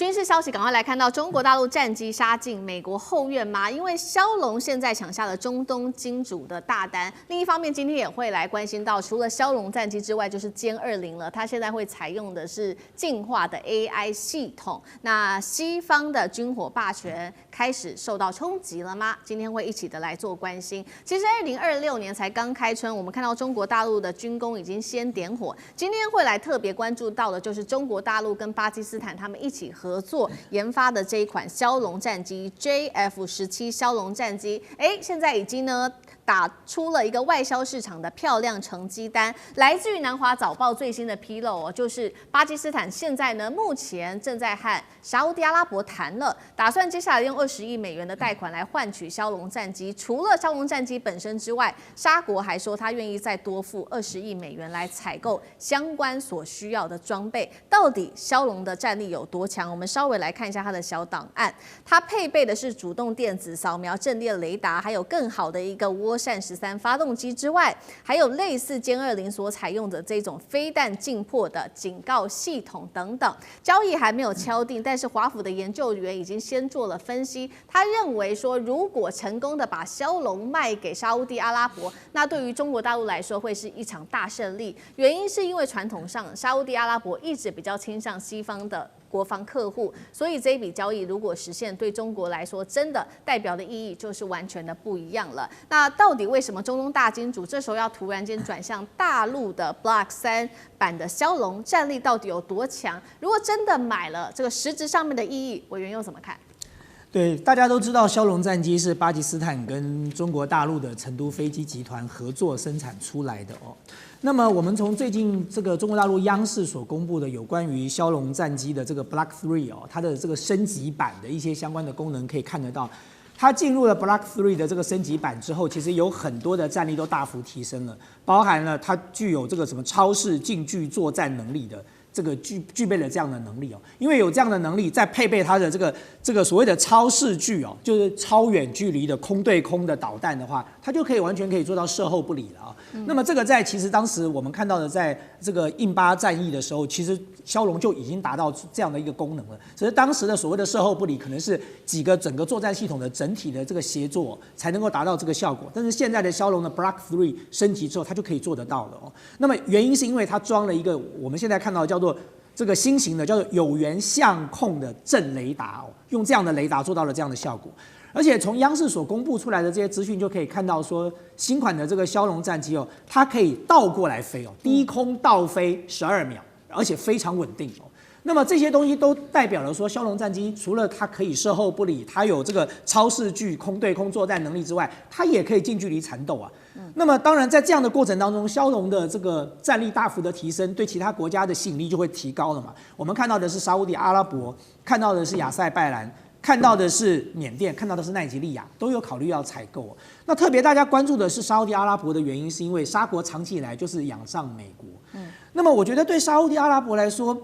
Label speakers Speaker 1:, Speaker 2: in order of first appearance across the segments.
Speaker 1: 军事消息，赶快来看到中国大陆战机杀进美国后院吗？因为骁龙现在抢下了中东金主的大单。另一方面，今天也会来关心到，除了骁龙战机之外，就是歼20了。它现在会采用的是进化的 AI 系统。那西方的军火霸权开始受到冲击了吗？今天会一起的来做关心。其实2026年才刚开春，我们看到中国大陆的军工已经先点火。今天会来特别关注到的就是中国大陆跟巴基斯坦他们一起合作研发的这一款骁龙战机 JF-17骁龙战机，现在已经呢打出了一个外销市场的漂亮成绩单。来自于南华早报最新的披露就是巴基斯坦现在呢目前正在和沙烏地阿拉伯谈了，打算接下来用20亿美元的贷款来换取骁龙战机。除了骁龙战机本身之外，沙国还说他愿意再多付20亿美元来采购相关所需要的装备。到底骁龙的战力有多强？我们稍微来看一下它的小档案。它配备的是主动电子扫描阵列雷达，还有更好的一个涡扇13发动机之外，还有类似歼20所采用的这种飞弹进迫的警告系统等等。交易还没有敲定，但是华府的研究员已经先做了分析。他认为说，如果成功的把骁龙卖给沙烏地阿拉伯，那对于中国大陆来说会是一场大胜利。原因是因为传统上沙烏地阿拉伯一直比较倾向西方的国防客户，所以这一笔交易如果实现，对中国来说真的代表的意义就是完全的不一样了。那到底为什么中东大金主这时候要突然间转向大陆的 Block 3版的骁龙，战力到底有多强？如果真的买了，这个实质上面的意义，委员又怎么看？
Speaker 2: 对，大家都知道骁龙战机是巴基斯坦跟中国大陆的成都飞机集团合作生产出来的哦。那么我们从最近这个中国大陆央视所公布的有关于骁龙战机的这个 Block 3哦，它的这个升级版的一些相关的功能可以看得到，它进入了 Block 3的这个升级版之后，其实有很多的战力都大幅提升了，包含了它具有这个什么超视近距作战能力的。这个具备了这样的能力哦，因为有这样的能力，再配备它的这个所谓的超视距哦，就是超远距离的空对空的导弹的话，它就完全可以做到射后不理了啊。那么这个其实当时我们看到的，在这个印巴战役的时候，其实骁龙就已经达到这样的一个功能了。只是当时的所谓的射后不理，可能是几个整个作战系统的整体的这个协作才能够达到这个效果。但是现在的骁龙的 Block 3升级之后，它就可以做得到了哦。那么原因是因为它装了一个我们现在看到叫做这个新型的叫做有源相控的阵雷达哦，用这样的雷达做到了这样的效果。而且从央视所公布出来的这些资讯就可以看到说，新款的这个骁龙战机哦，它可以倒过来飞哦，低空倒飞12秒，而且非常稳定哦。那么这些东西都代表了说，骁龙战机除了它可以射后不理，它有这个超视距空对空作战能力之外，它也可以近距离缠斗啊。那么当然，在这样的过程当中，骁龙的这个战力大幅的提升，对其他国家的吸引力就会提高了嘛。我们看到的是沙烏地阿拉伯，看到的是亚塞拜然，看到的是缅甸，看到的是奈及利亚，都有考虑要采购哦。那特别大家关注的是沙烏地阿拉伯的原因，是因为沙国长期以来就是仰仗美国。那么我觉得对沙烏地阿拉伯来说，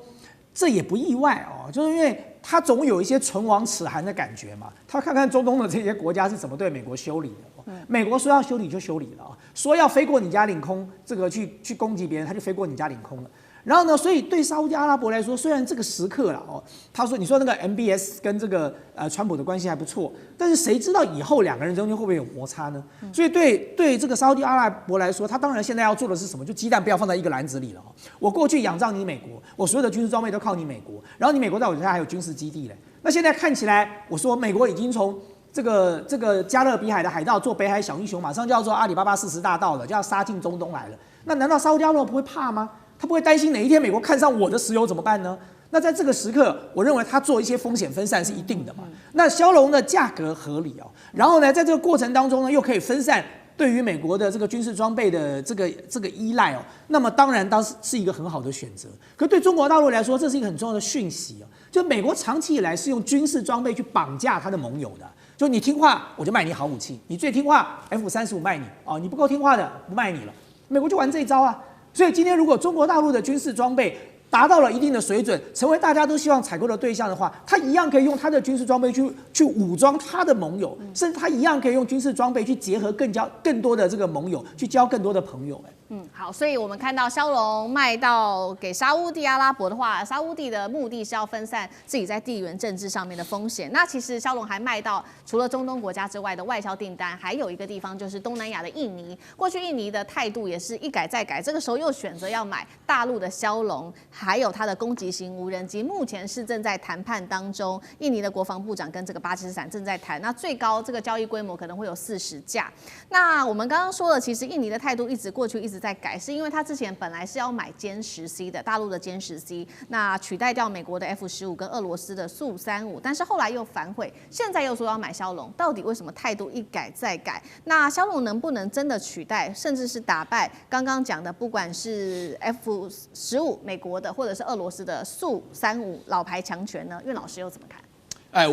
Speaker 2: 这也不意外哦，就是因为他总有一些唇亡齿寒的感觉嘛。他看看中东的这些国家是怎么对美国修理的。美国说要修理就修理了啊，说要飞过你家领空，这个去攻击别人，他就飞过你家领空了。然后呢，所以对沙烏地阿拉伯来说，虽然这个时刻了哦，他说你说那个 MBS 跟这个川普的关系还不错，但是谁知道以后两个人中间会不会有摩擦呢？所以对这个沙烏地阿拉伯来说，他当然现在要做的是什么？就鸡蛋不要放在一个篮子里了哦。我过去仰仗你美国，我所有的军事装备都靠你美国，然后你美国在我底下还有军事基地嘞。那现在看起来，我说美国已经从这个加勒比海的海盗做北海小英雄，马上就要做阿里巴巴40大盗了，就要杀进中东来了。那难道沙烏地阿拉伯不会怕吗？他不会担心哪一天美国看上我的石油怎么办呢？那在这个时刻，我认为他做一些风险分散是一定的嘛。那骁龙的价格合理哦，然后呢，在这个过程当中呢，又可以分散对于美国的这个军事装备的这个依赖哦，那么当然是一个很好的选择。可对中国大陆来说，这是一个很重要的讯息哦，就美国长期以来是用军事装备去绑架他的盟友的。就你听话，我就卖你好武器；你最听话 ，F-35卖你哦；你不够听话的，不卖你了。美国就玩这一招啊。所以今天如果中国大陆的军事装备达到了一定的水准，成为大家都希望采购的对象的话，他一样可以用他的军事装备去武装他的盟友，甚至他一样可以用军事装备去结合更多的这个盟友，去交更多的朋友。
Speaker 1: 好，所以我们看到枭龙卖到给沙烏地阿拉伯的话，沙烏地的目的是要分散自己在地缘政治上面的风险。那其实枭龙还卖到除了中东国家之外的外销订单，还有一个地方就是东南亚的印尼。过去印尼的态度也是一改再改，这个时候又选择要买大陆的枭龙，还有它的攻击型无人机，目前是正在谈判当中。印尼的国防部长跟这个巴基斯坦正在谈，那最高这个交易规模可能会有40架。那我们刚刚说了，其实印尼的态度过去一直在改，是因为他之前本来是要买歼10C的大陆的歼10C，那取代掉美国的 F-15跟俄罗斯的苏35，但是后来又反悔，现在又说要买枭龙，到底为什么态度一改再改？那枭龙能不能真的取代，甚至是打败刚刚讲的，不管是 F-15美国的，或者是俄罗斯的苏35老牌强权呢？苑老师又怎么看？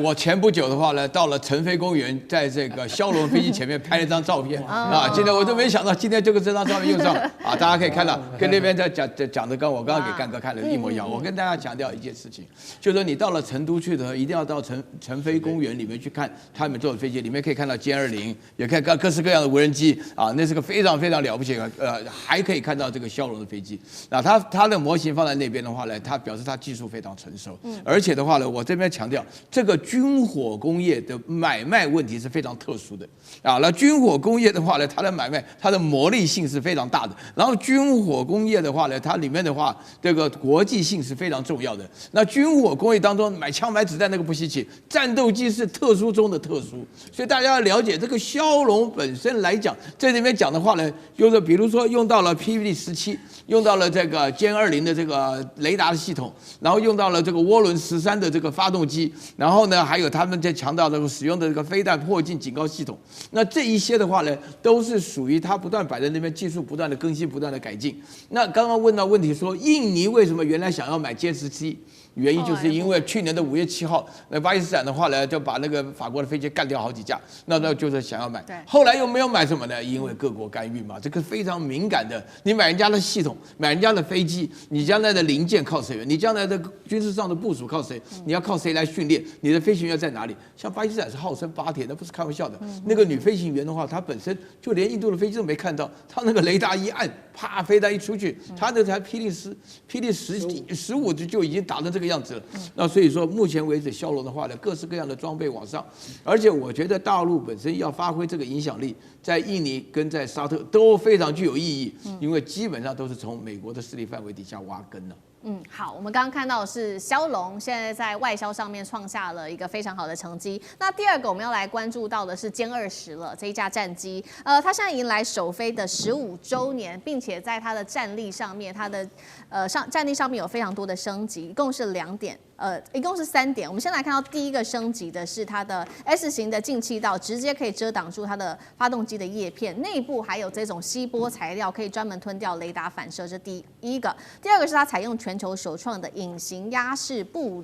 Speaker 3: 我前不久的话呢，到了成飞公园，在这个枭龙飞机前面拍了一张照片啊。今天我都没想到，今天这张照片用上啊，大家可以看到，跟那边在讲的跟我刚刚给干哥看的一模一样。我跟大家强调一件事情，就是说你到了成都去的，一定要到成飞公园里面去看他们坐的飞机，里面可以看到歼20，也可以看各式各样的无人机啊，那是个非常非常了不起的，还可以看到这个枭龙的飞机。那它的模型放在那边的话呢，它表示它技术非常成熟，而且的话呢，我这边强调这个军火工业的买卖问题是非常特殊的啊。那军火工业的话呢，它的买卖它的魔力性是非常大的。然后军火工业的话呢，它里面的话这个国际性是非常重要的。那军火工业当中买枪买子弹那个不稀奇，战斗机是特殊中的特殊。所以大家要了解这个枭龙本身来讲，在这边讲的话呢，就是比如说用到了 PVD-17，用到了这个歼20的这个雷达的系统，然后用到了这个涡轮13的这个发动机，然后呢还有他们在强调这个使用的这个飞弹迫近警告系统。那这一些的话呢，都是属于它不断摆在那边，技术不断的更新，不断的改进。那刚刚问到问题说，印尼为什么原来想要买歼17？原因就是因为去年的5月7号，那巴基斯坦的话呢，就把那个法国的飞机干掉好几架，那就是想要买。后来又没有买什么呢？因为各国干预嘛，这个非常敏感的。你买人家的系统，买人家的飞机，你将来的零件靠谁？你将来的军事上的部署靠谁？你要靠谁来训练？你的飞行员在哪里？像巴基斯坦是号称8铁，那不是开玩笑的。那个女飞行员的话，她本身就连印度的飞机都没看到，她那个雷达一按，啪，飞弹一出去，她那台霹雳15就已经打成这个样子了。那所以说，目前为止，枭龙的话呢，各式各样的装备往上，而且我觉得大陆本身要发挥这个影响力，在印尼跟在沙特都非常具有意义，因为基本上都是从美国的势力范围底下挖根了。
Speaker 1: 好，我们刚刚看到的是枭龙现在在外销上面创下了一个非常好的成绩。那第二个我们要来关注到的是歼20了，这一架战机，它现在迎来首飞的15周年，并且在它的战力上面，它的战力上面有非常多的升级，一共是2点。一共是3点。我们先来看到第一个升级的是它的 S 型的进气道，直接可以遮挡住它的发动机的叶片，内部还有这种吸波材料，可以专门吞掉雷达反射，这第一个。第二个是它采用全球首创的隐形压式布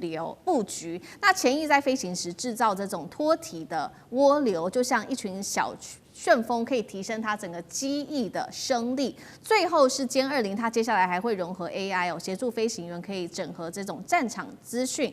Speaker 1: 局，那潜意在飞行时制造这种脱体的涡流，就像一群小旋风，可以提升它整个机翼的升力。最后是歼20，它接下来还会融合 AI 协助飞行员可以整合这种战场资讯，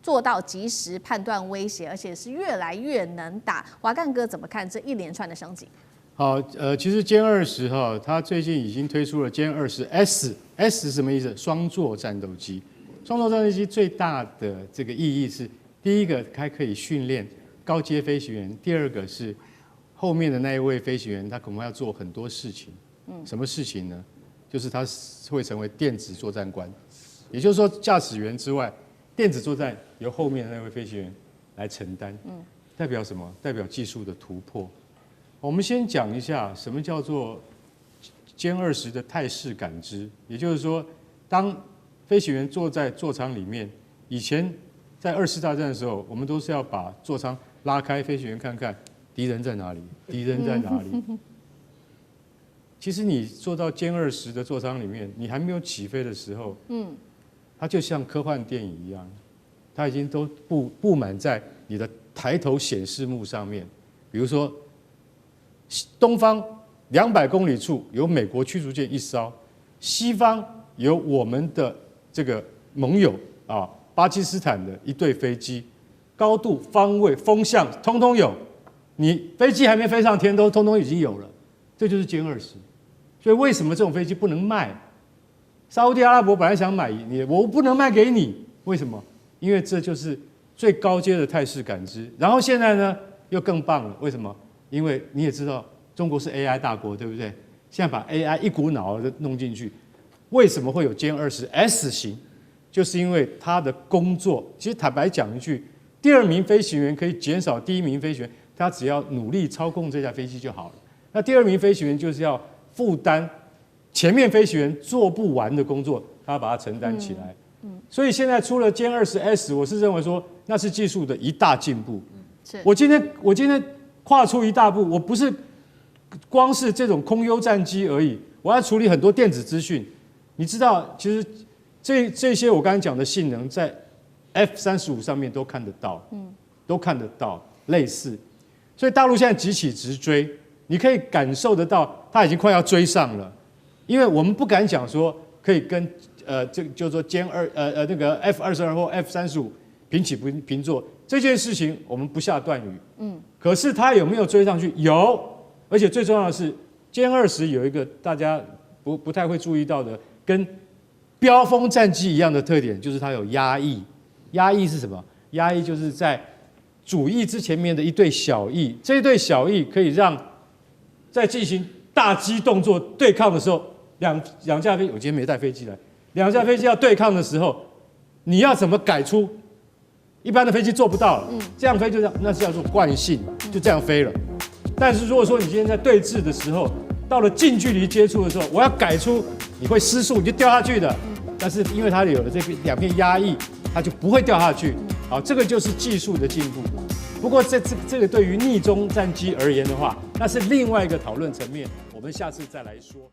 Speaker 1: 做到及时判断威胁，而且是越来越能打。华干哥怎么看这一连串的升级？
Speaker 4: 好，其实歼20哈，它最近已经推出了歼20S，S 是什么意思？双座战斗机。双座战斗机最大的这个意义是，第一个它可以训练高阶飞行员，第二个是后面的那一位飞行员，他恐怕要做很多事情。什么事情呢？就是他会成为电子作战官，也就是说，驾驶员之外，电子作战由后面的那位飞行员来承担。代表什么？代表技术的突破。我们先讲一下什么叫做歼20的态势感知，也就是说，当飞行员坐在座舱里面，以前在2次大战的时候，我们都是要把座舱拉开，飞行员看看敌人在哪里，敌人在哪里。其实你坐到歼20的座舱里面，你还没有起飞的时候，它就像科幻电影一样，它已经都布满在你的抬头显示幕上面。比如说，东方200公里处有美国驱逐舰1艘，西方有我们的这个盟友啊，巴基斯坦的一队飞机，高度、方位、风向通通有，你飞机还没飞上天都通通已经有了，这就是歼20。所以为什么这种飞机不能卖？沙烏地阿拉伯本来想买你，我不能卖给你，为什么？因为这就是最高阶的态势感知。然后现在呢，又更棒了，为什么？因为你也知道，中国是 AI 大国，对不对？现在把 AI 一股脑的弄进去，为什么会有歼20 S 型？就是因为它的工作，其实坦白讲一句，第2名飞行员可以减少第1名飞行员，他只要努力操控这架飞机就好了。那第2名飞行员就是要负担前面飞行员做不完的工作，他要把它承担起来。所以现在出了歼20 S， 我是认为说那是技术的一大进步。我今天跨出一大步，我不是光是这种空优战机而已，我要处理很多电子资讯。你知道，其实这些我刚才讲的性能，在 F-35上面都看得到，都看得到类似。所以大陆现在急起直追，你可以感受得到，它已经快要追上了。因为我们不敢讲说可以跟这个就是说那个 F-22或 F-35平起平坐这件事情，我们不下断语。可是它有没有追上去？有，而且最重要的是，歼20有一个大家不太会注意到的，跟标风战机一样的特点，就是它有压翼。压翼是什么？压翼就是在主翼之前面的一对小翼，这一对小翼可以让在进行大机动作对抗的时候，两架飞机，我今天没带飞机来，两架飞机要对抗的时候，你要怎么改出一般的飞机做不到了？这样飞就这样，那是叫做惯性，就这样飞了。但是如果说你今天在对峙的时候，到了近距离接触的时候，我要改出你会失速，你就掉下去的。但是因为它有了这2片压翼，它就不会掉下去。好，这个就是技术的进步。不过这个对于逆中战机而言的话，那是另外一个讨论层面，我们下次再来说。